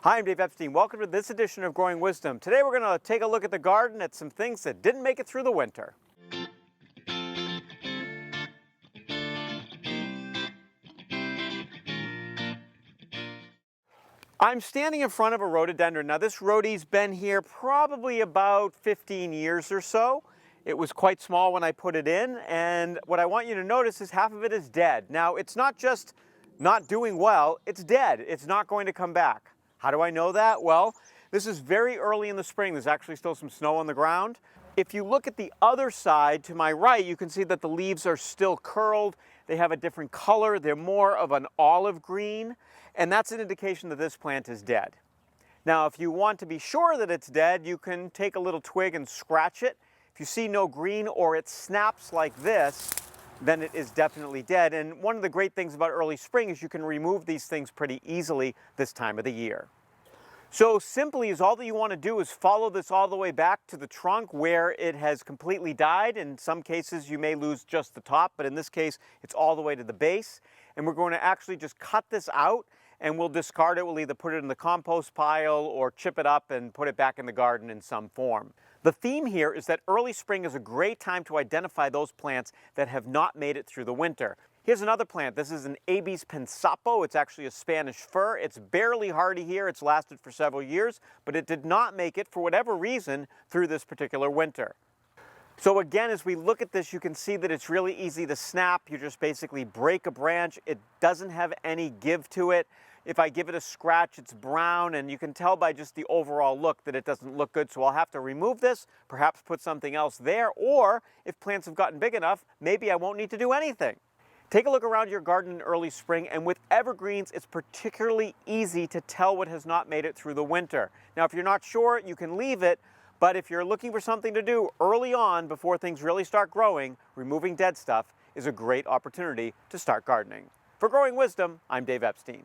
Hi, I'm Dave Epstein. Welcome to this edition of Growing Wisdom. Today we're going to take a look at the garden at some things that didn't make it through the winter. I'm standing in front of a rhododendron. Now this rhodey's been here probably about 15 years or so. It was quite small when I put it in, and what I want you to notice is half of it is dead. Now it's not just not doing well, it's dead. It's not going to come back. How do I know that? Well, this is very early in the spring. There's actually still some snow on the ground. If you look at the other side to my right, you can see that the leaves are still curled. They have a different color. They're more of an olive green, and that's an indication that this plant is dead. Now, if you want to be sure that it's dead, you can take a little twig and scratch it. If you see no green or it snaps like this, then it is definitely dead. And one of the great things about early spring is you can remove these things pretty easily this time of the year. So simply is all that you want to do is follow this all the way back to the trunk where it has completely died. In some cases you may lose just the top, but in this case it's all the way to the base. And we're going to actually just cut this out and we'll discard it. We'll either put it in the compost pile or chip it up and put it back in the garden in some form. The theme here is that early spring is a great time to identify those plants that have not made it through the winter. Here's another plant. This is an Abies pensapo. It's actually a Spanish fir. It's barely hardy here. It's lasted for several years, but it did not make it, for whatever reason, through this particular winter. So again, as we look at this, you can see that it's really easy to snap. You just basically break a branch. It doesn't have any give to it. If I give it a scratch, it's brown, and you can tell by just the overall look that it doesn't look good. So I'll have to remove this, perhaps put something else there, or if plants have gotten big enough, maybe I won't need to do anything. Take a look around your garden in early spring, and with evergreens, it's particularly easy to tell what has not made it through the winter. Now, if you're not sure, you can leave it, but if you're looking for something to do early on before things really start growing, removing dead stuff is a great opportunity to start gardening. For Growing Wisdom, I'm Dave Epstein.